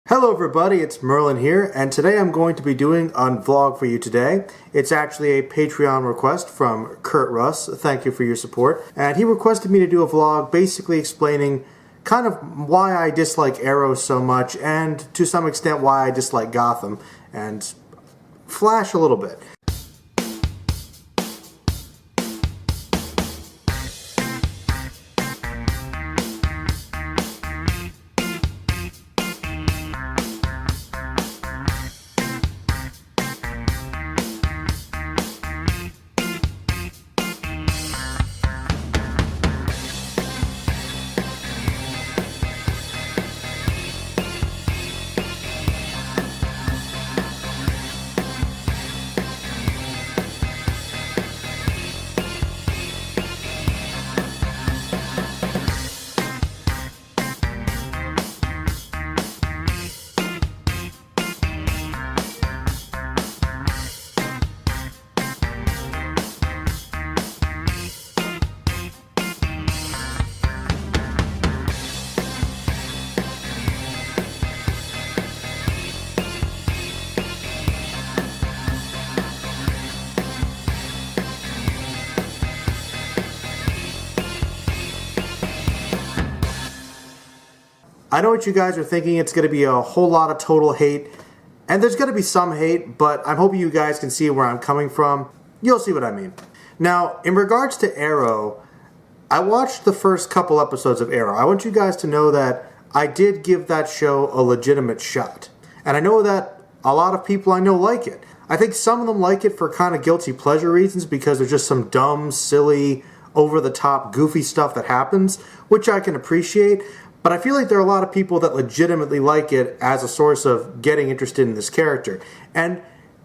Hello everybody, it's Merlin here, and today I'm going to be doing a vlog for you today. It's actually a Patreon request from Kurt Russ. Thank you for your support. And he requested me to do a vlog basically explaining kind of why I dislike Arrow so much, and to some extent why I dislike Gotham, and Flash a little bit. I know what you guys are thinking. It's going to be a whole lot of total hate, and there's going to be some hate, but I'm hoping you guys can see where I'm coming from. You'll see what I mean. Now, in regards to Arrow, I watched the first couple episodes of Arrow. I want you guys to know that I did give that show a legitimate shot, and I know that a lot of people I know like it. I think some of them like it for kind of guilty pleasure reasons because there's just some dumb, silly, over-the-top, goofy stuff that happens, which I can appreciate. But I feel like there are a lot of people that legitimately like it as a source of getting interested in this character. And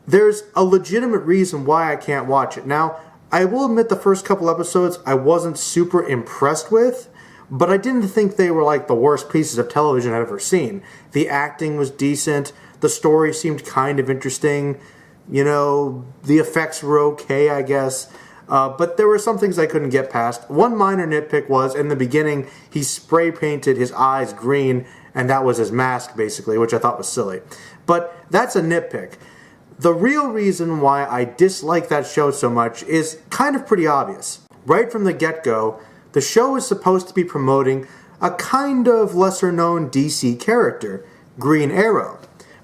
there's a legitimate reason why I can't watch it. Now, I will admit the first couple episodes I wasn't super impressed with, but I didn't think they were like the worst pieces of television I've ever seen. The acting was decent, the story seemed kind of interesting, you know, the effects were okay, I guess. But there were some things I couldn't get past. One minor nitpick was, in the beginning, he spray painted his eyes green, and that was his mask, basically, which I thought was silly. But that's a nitpick. The real reason why I dislike that show so much is kind of pretty obvious. Right from the get-go, the show is supposed to be promoting a kind of lesser-known DC character, Green Arrow.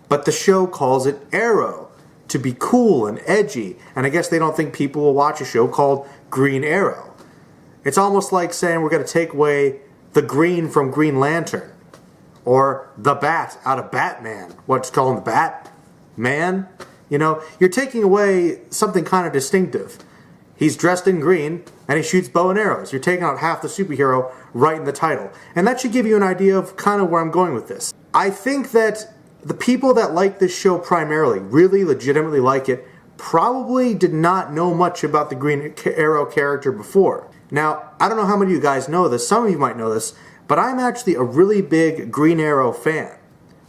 But the show calls it Arrow, to be cool and edgy, and I guess they don't think people will watch a show called Green Arrow. It's almost like saying we're going to take away the green from Green Lantern, or the bat out of Batman. What's called the Batman? You know, you're taking away something kind of distinctive. He's dressed in green, and he shoots bow and arrows. You're taking out half the superhero right in the title. And that should give you an idea of kind of where I'm going with this. I think that the people that like this show primarily, really legitimately like it, probably did not know much about the Green Arrow character before. Now, I don't know how many of you guys know this, some of you might know this, but I'm actually a really big Green Arrow fan.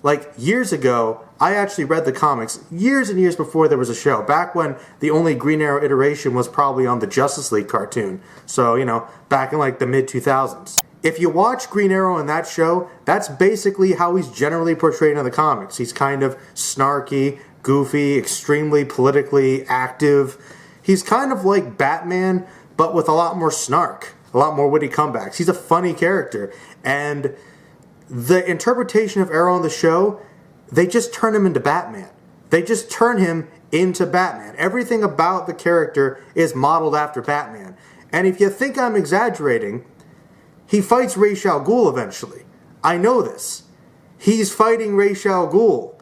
Like, years ago, I actually read the comics, years and years before there was a show, back when the only Green Arrow iteration was probably on the Justice League cartoon. So, you know, back in like the mid-2000s. If you watch Green Arrow in that show, that's basically how he's generally portrayed in the comics. He's kind of snarky, goofy, extremely politically active. He's kind of like Batman, but with a lot more snark, a lot more witty comebacks. He's a funny character. And the interpretation of Arrow in the show, they just turn him into Batman. They just turn him into Batman. Everything about the character is modeled after Batman. And if you think I'm exaggerating, he fights Ra's al Ghul eventually. I know this. He's fighting Ra's al Ghul.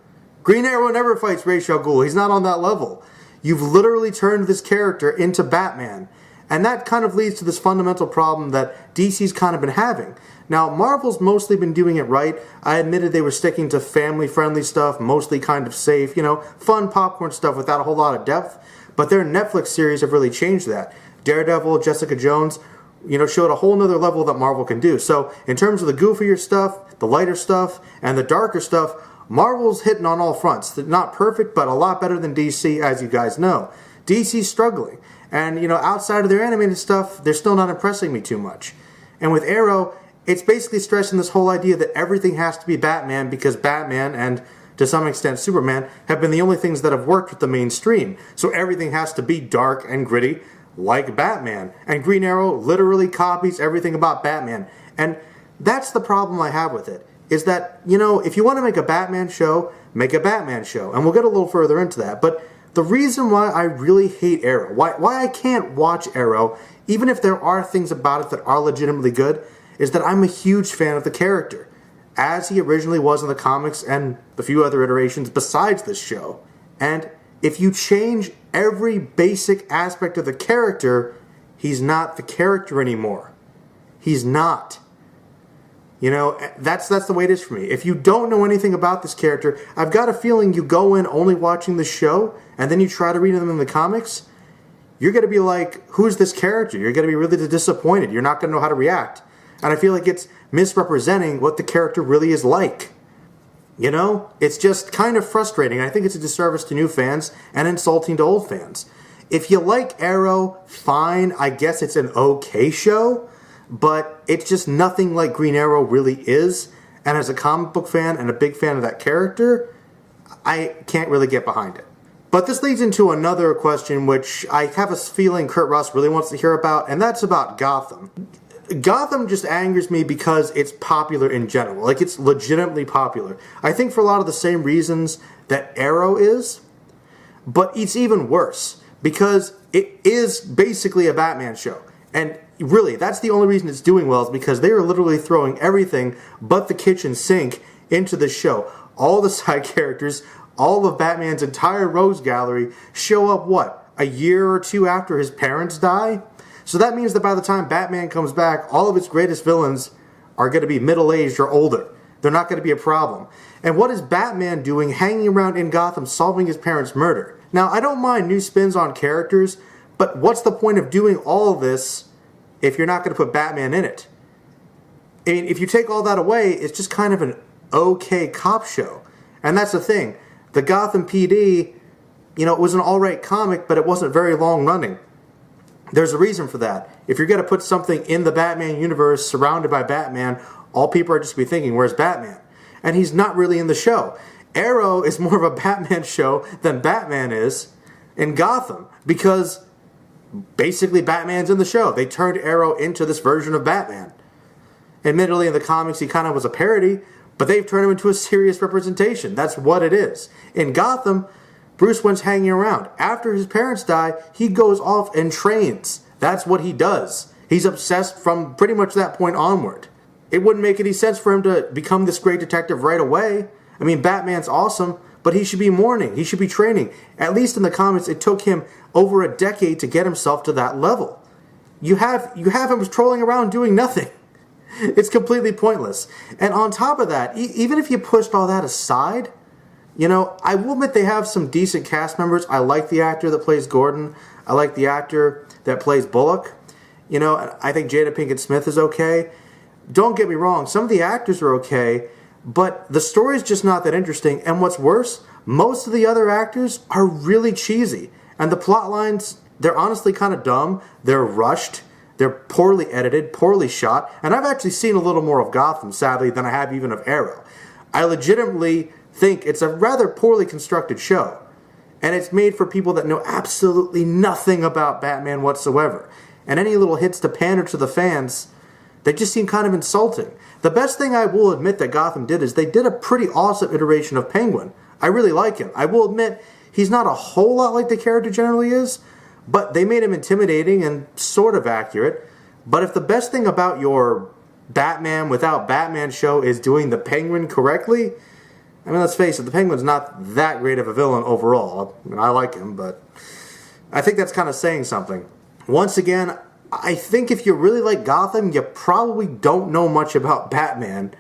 Green Arrow never fights Ra's al Ghul. He's not on that level. You've literally turned this character into Batman. And that kind of leads to this fundamental problem that DC's kind of been having. Now, Marvel's mostly been doing it right. I admitted they were sticking to family-friendly stuff, mostly kind of safe, you know, fun popcorn stuff without a whole lot of depth. But their Netflix series have really changed that. Daredevil, Jessica Jones, you know, showed a whole nother level that Marvel can do. So, in terms of the goofier stuff, the lighter stuff, and the darker stuff, Marvel's hitting on all fronts. They're not perfect, but a lot better than DC, as you guys know. DC's struggling. And, you know, outside of their animated stuff, they're still not impressing me too much. And with Arrow, it's basically stressing this whole idea that everything has to be Batman because Batman and to some extent Superman have been the only things that have worked with the mainstream. So everything has to be dark and gritty like Batman. And Green Arrow literally copies everything about Batman. And that's the problem I have with it, is that, if you want to make a Batman show, make a Batman show. And we'll get a little further into that. But the reason why I really hate Arrow, why I can't watch Arrow, even if there are things about it that are legitimately good, is that I'm a huge fan of the character, as he originally was in the comics and the few other iterations besides this show. And if you change every basic aspect of the character, he's not the character anymore. He's not. That's the way it is for me. If you don't know anything about this character, I've got a feeling you go in only watching the show, and then you try to read them in the comics, you're going to be like, who's this character? You're going to be really disappointed. You're not going to know how to react. And I feel like it's misrepresenting what the character really is like. It's just kind of frustrating. I think it's a disservice to new fans and insulting to old fans. If you like Arrow, fine. I guess it's an okay show. But it's just nothing like Green Arrow really is. And as a comic book fan and a big fan of that character, I can't really get behind it. But this leads into another question which I have a feeling Kurt Russ really wants to hear about, and that's about Gotham. Gotham just angers me because it's popular in general. Like, it's legitimately popular. I think for a lot of the same reasons that Arrow is, but it's even worse because it is basically a Batman show. And really, that's the only reason it's doing well, is because they are literally throwing everything but the kitchen sink into the show. All the side characters, all of Batman's entire rogues gallery show up, a year or two after his parents die? So that means that by the time Batman comes back, all of its greatest villains are going to be middle-aged or older. They're not going to be a problem. And what is Batman doing hanging around in Gotham solving his parents' murder? Now, I don't mind new spins on characters, but what's the point of doing all of this if you're not going to put Batman in it? I mean, if you take all that away, it's just kind of an okay cop show. And that's the thing. The Gotham PD, it was an alright comic, but it wasn't very long running. There's a reason for that. If you're going to put something in the Batman universe surrounded by Batman, all people are just going to be thinking, where's Batman? And he's not really in the show. Arrow is more of a Batman show than Batman is in Gotham, because basically Batman's in the show. They turned Arrow into this version of Batman. Admittedly, in the comics, he kind of was a parody, but they've turned him into a serious representation. That's what it is. In Gotham, Bruce Wayne's hanging around. After his parents die, he goes off and trains. That's what he does. He's obsessed from pretty much that point onward. It wouldn't make any sense for him to become this great detective right away. I mean, Batman's awesome, but he should be mourning. He should be training. At least in the comics, it took him over a decade to get himself to that level. You have him strolling around doing nothing. It's completely pointless. And on top of that, even if you pushed all that aside, I will admit they have some decent cast members. I like the actor that plays Gordon. I like the actor that plays Bullock. I think Jada Pinkett Smith is okay. Don't get me wrong, some of the actors are okay, but the story's just not that interesting. And what's worse, most of the other actors are really cheesy. And the plot lines, they're honestly kind of dumb. They're rushed. They're poorly edited, poorly shot. And I've actually seen a little more of Gotham, sadly, than I have even of Arrow. I legitimately think it's a rather poorly constructed show. And it's made for people that know absolutely nothing about Batman whatsoever. And any little hits to pander to the fans, they just seem kind of insulting. The best thing I will admit that Gotham did is they did a pretty awesome iteration of Penguin. I really like him. I will admit, he's not a whole lot like the character generally is, but they made him intimidating and sort of accurate. But if the best thing about your Batman without Batman show is doing the Penguin correctly, I mean, let's face it, the Penguin's not that great of a villain overall. I mean, I like him, but I think that's kind of saying something. Once again, I think if you really like Gotham, you probably don't know much about Batman.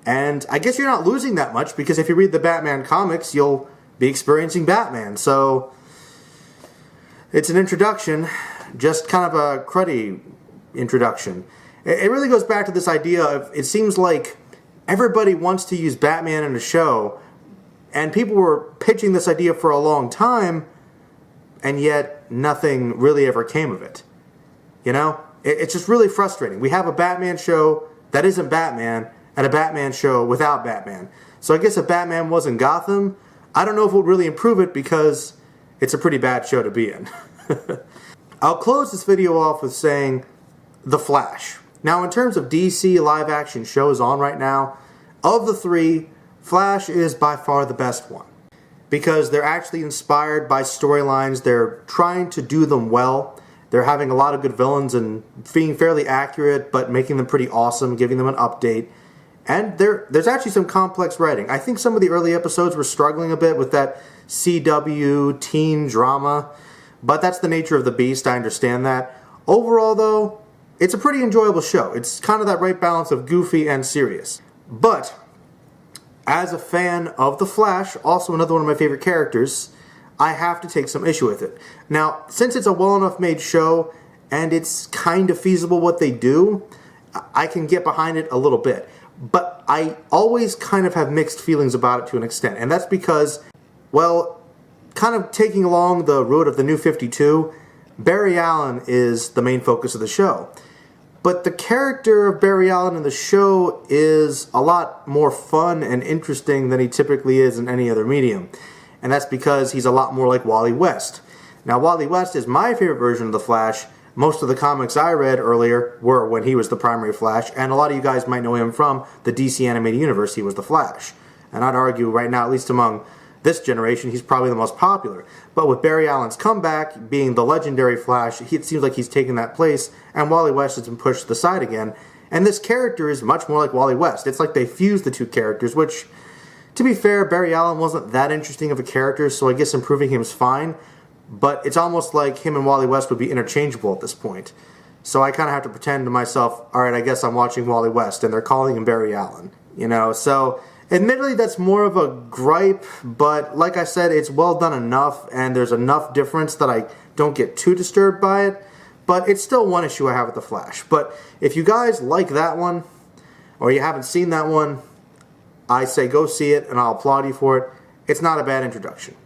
And I guess you're not losing that much, because if you read the Batman comics, you'll be experiencing Batman. So it's an introduction, just kind of a cruddy introduction. It really goes back to this idea of, it seems like everybody wants to use Batman in a show, and people were pitching this idea for a long time, and yet nothing really ever came of it. It's just really frustrating. We have a Batman show that isn't Batman and a Batman show without Batman. So I guess if Batman was in Gotham, I don't know if it would really improve it because it's a pretty bad show to be in. I'll close this video off with saying The Flash. Now, in terms of DC live action shows on right now, of the three, Flash is by far the best one. Because they're actually inspired by storylines, they're trying to do them well, they're having a lot of good villains and being fairly accurate, but making them pretty awesome, giving them an update. And there's actually some complex writing. I think some of the early episodes were struggling a bit with that CW teen drama, but that's the nature of the beast, I understand that. Overall, though, it's a pretty enjoyable show. It's kind of that right balance of goofy and serious. But as a fan of The Flash, also another one of my favorite characters, I have to take some issue with it. Now, since it's a well enough made show, and it's kind of feasible what they do, I can get behind it a little bit. But I always kind of have mixed feelings about it to an extent, and that's because, well, kind of taking along the road of the New 52, Barry Allen is the main focus of the show. But the character of Barry Allen in the show is a lot more fun and interesting than he typically is in any other medium. And that's because he's a lot more like Wally West. Now, Wally West is my favorite version of the Flash. Most of the comics I read earlier were when he was the primary Flash, and a lot of you guys might know him from the DC animated universe. He was the Flash. And I'd argue right now, at least among this generation, he's probably the most popular. But with Barry Allen's comeback, being the legendary Flash, it seems like he's taken that place, and Wally West has been pushed to the side again. And this character is much more like Wally West. It's like they fused the two characters, which, to be fair, Barry Allen wasn't that interesting of a character, so I guess improving him is fine. But it's almost like him and Wally West would be interchangeable at this point. So I kind of have to pretend to myself, alright, I guess I'm watching Wally West, and they're calling him Barry Allen. You know, so admittedly, that's more of a gripe, but like I said, it's well done enough, and there's enough difference that I don't get too disturbed by it, but it's still one issue I have with The Flash. But if you guys like that one, or you haven't seen that one, I say go see it, and I'll applaud you for it. It's not a bad introduction.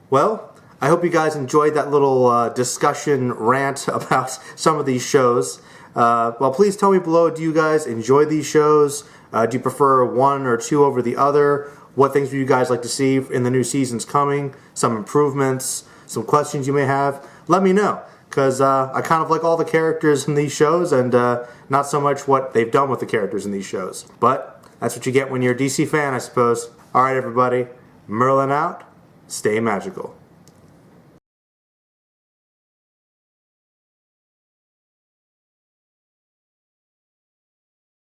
Well, I hope you guys enjoyed that little discussion rant about some of these shows. Well, please tell me below, do you guys enjoy these shows? Do you prefer one or two over the other? What things would you guys like to see in the new seasons coming? Some improvements, some questions you may have? Let me know, because I kind of like all the characters in these shows, and not so much what they've done with the characters in these shows. But that's what you get when you're a DC fan, I suppose. Alright, everybody. Merlin out. Stay magical.